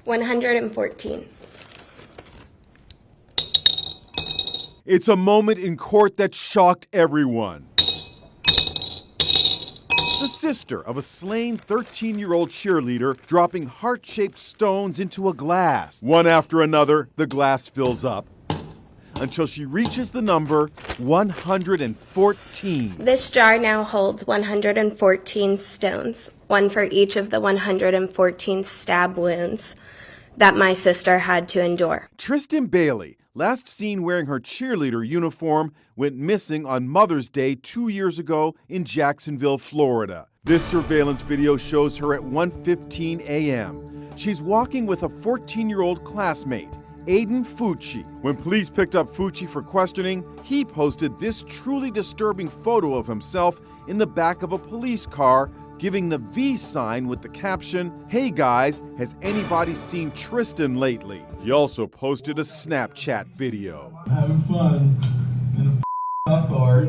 114. It's a moment in court that shocked everyone. The sister of a slain 13-year-old cheerleader dropping heart-shaped stones into a glass. One after another, the glass fills up until she reaches the number 114. This jar now holds 114 stones, one for each of the 114 stab wounds that my sister had to endure. Tristyn Bailey, last seen wearing her cheerleader uniform, went missing on Mother's Day 2 years ago in Jacksonville, Florida. This surveillance video shows her at 1:15 a.m. She's walking with a 14-year-old classmate, Aiden Fucci. When police picked up Fucci for questioning, he posted this truly disturbing photo of himself in the back of a police car, giving the V sign with the caption, "Hey guys, has anybody seen Tristyn lately?" He also posted a Snapchat video. Having fun in a car.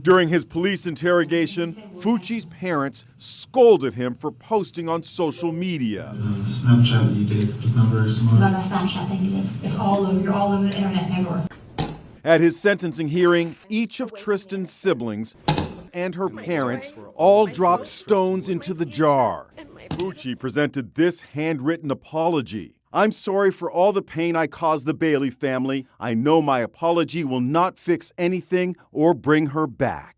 During his police interrogation, Fucci's parents scolded him for posting on social media. The Snapchat that you did was not very smart. Not a Snapchat thing you did. It's all over. You're all over the internet network. At his sentencing hearing, each of Tristyn's siblings and her parents all dropped stones into the jar. Fucci presented this handwritten apology. "I'm sorry for all the pain I caused the Bailey family. I know my apology will not fix anything or bring her back."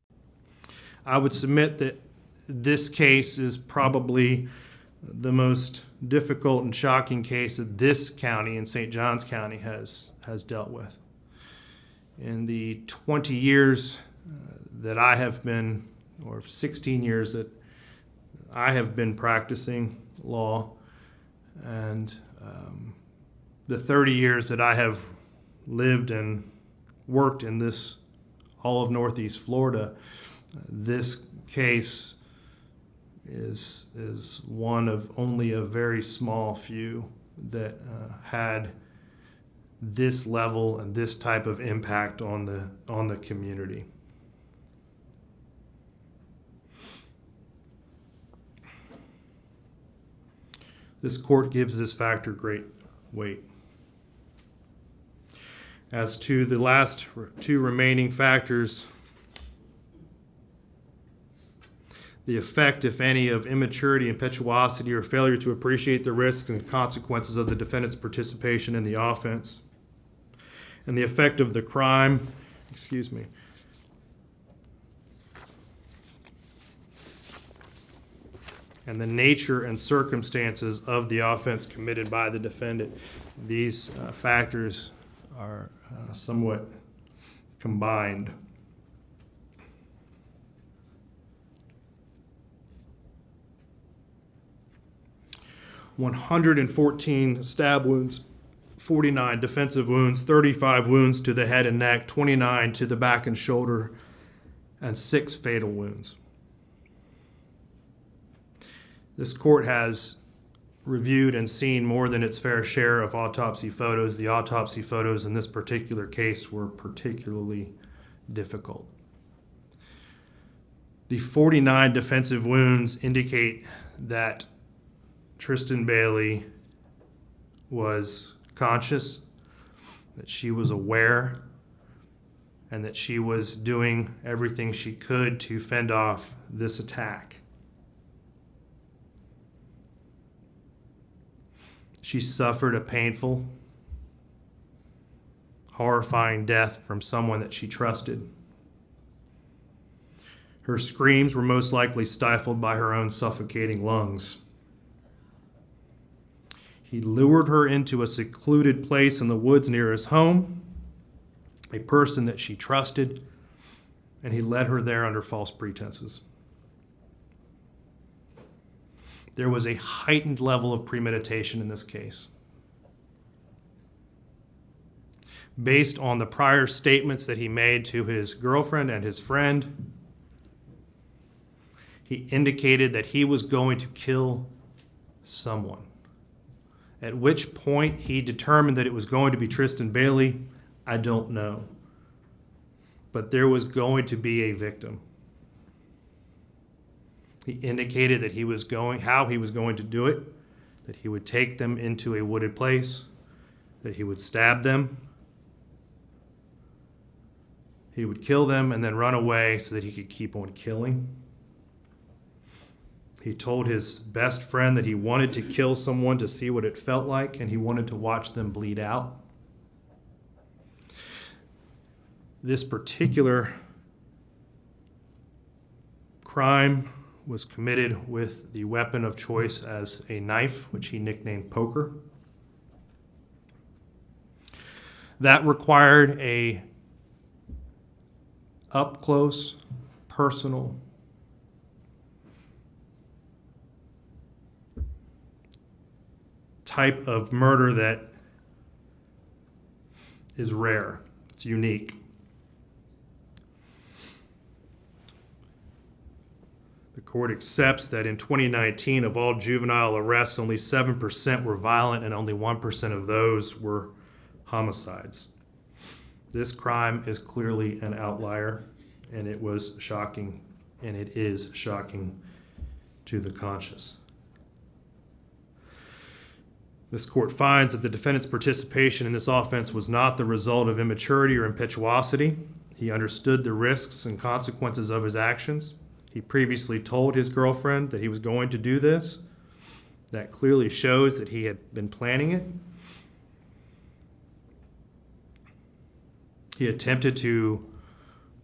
I would submit that this case is probably the most difficult and shocking case that this county in St. Johns County has dealt with. In the 20 years that I have been, or 16 years that I have been practicing law, and the 30 years that I have lived and worked in this, all of Northeast Florida, this case is one of only a very small few that had this level and this type of impact on the community. This court gives this factor great weight. As to the last two remaining factors, the effect, if any, of immaturity, impetuosity, or failure to appreciate the risks and consequences of the defendant's participation in the offense, and the effect of the crime, and the nature and circumstances of the offense committed by the defendant. These factors are somewhat combined. "114 stab wounds, 49 defensive wounds, 35 wounds to the head and neck, 29 to the back and shoulder, and 6 fatal wounds." This court has reviewed and seen more than its fair share of autopsy photos. The autopsy photos in this particular case were particularly difficult. The 49 defensive wounds indicate that Tristyn Bailey was conscious, that she was aware, and that she was doing everything she could to fend off this attack. She suffered a painful, horrifying death from someone that she trusted. Her screams were most likely stifled by her own suffocating lungs. He lured her into a secluded place in the woods near his home, a person that she trusted, and he led her there under false pretenses. There was a heightened level of premeditation in this case. Based on the prior statements that he made to his girlfriend and his friend, he indicated that he was going to kill someone. At which point he determined that it was going to be Tristyn Bailey, I don't know. But there was going to be a victim. He indicated that how he was going to do it, that he would take them into a wooded place, that he would stab them, he would kill them and then run away so that he could keep on killing. He told his best friend that he wanted to kill someone to see what it felt like, and he wanted to watch them bleed out. This particular crime was committed with the weapon of choice as a knife, which he nicknamed Poker. That required a up-close, personal, type of murder that is rare. It's unique. The court accepts that in 2019, of all juvenile arrests, only 7% were violent and only 1% of those were homicides. This crime is clearly an outlier, and it was shocking, and it is shocking to the conscious. This court finds that the defendant's participation in this offense was not the result of immaturity or impetuosity. He understood the risks and consequences of his actions. He previously told his girlfriend that he was going to do this. That clearly shows that he had been planning it. He attempted to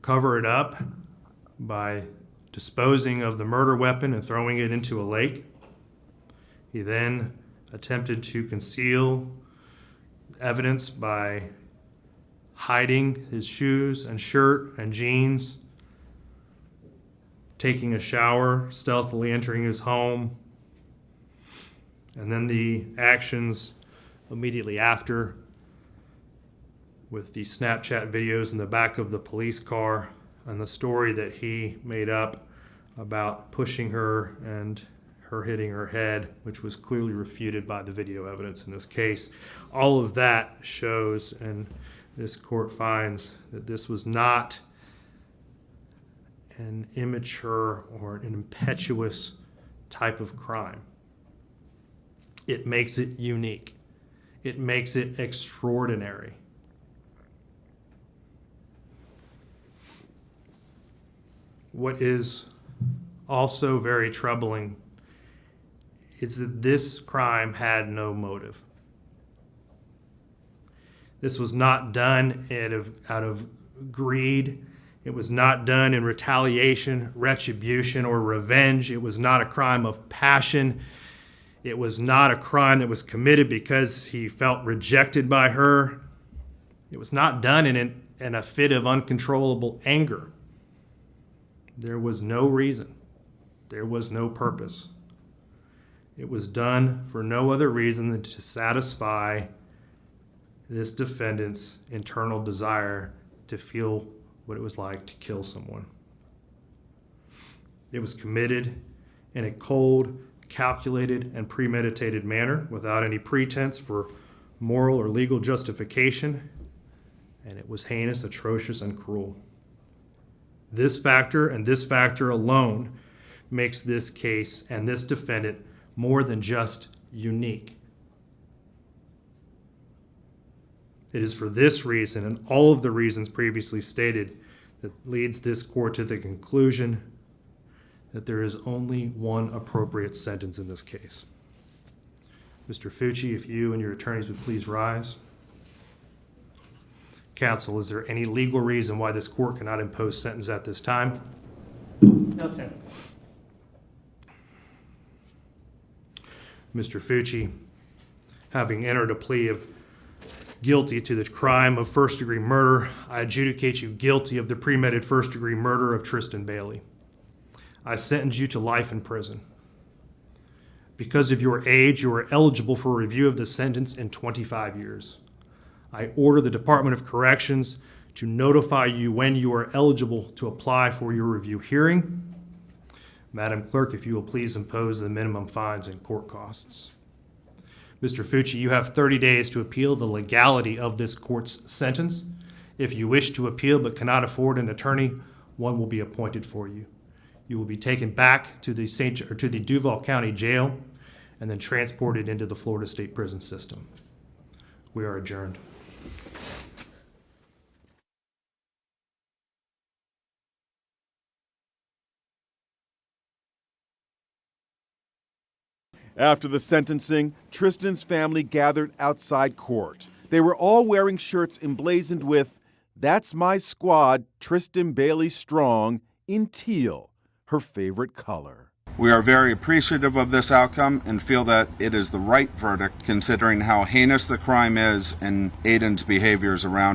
cover it up by disposing of the murder weapon and throwing it into a lake. He then attempted to conceal evidence by hiding his shoes and shirt and jeans, taking a shower, stealthily entering his home, and then the actions immediately after, with the Snapchat videos in the back of the police car and the story that he made up about pushing her and her hitting her head, which was clearly refuted by the video evidence in this case. All of that shows, and this court finds, that this was not an immature or an impetuous type of crime. It makes it unique. It makes it extraordinary. What is also very troubling is that this crime had no motive. This was not done out of greed. It was not done in retaliation, retribution, or revenge. It was not a crime of passion. It was not a crime that was committed because he felt rejected by her. It was not done in a fit of uncontrollable anger. There was no reason. There was no purpose. It was done for no other reason than to satisfy this defendant's internal desire to feel what it was like to kill someone. It was committed in a cold, calculated, and premeditated manner without any pretense for moral or legal justification, and it was heinous, atrocious, and cruel. This factor and this factor alone makes this case and this defendant more than just unique. It is for this reason and all of the reasons previously stated that leads this court to the conclusion that there is only one appropriate sentence in this case. Mr. Fucci, if you and your attorneys would please rise. Counsel, is there any legal reason why this court cannot impose sentence at this time? No, sir. Mr. Fucci, having entered a plea of guilty to the crime of first-degree murder, I adjudicate you guilty of the premeditated first-degree murder of Tristyn Bailey. I sentence you to life in prison. Because of your age, you are eligible for review of the sentence in 25 years. I order the Department of Corrections to notify you when you are eligible to apply for your review hearing. Madam Clerk, if you will please impose the minimum fines and court costs. Mr. Fucci, you have 30 days to appeal the legality of this court's sentence. If you wish to appeal but cannot afford an attorney, one will be appointed for you. You will be taken back to the Duval County Jail, and then transported into the Florida State Prison System. We are adjourned. After the sentencing, Tristyn's family gathered outside court. They were all wearing shirts emblazoned with, "That's my squad, Tristyn Bailey strong," in teal, her favorite color. We are very appreciative of this outcome and feel that it is the right verdict considering how heinous the crime is and Aiden's behaviors around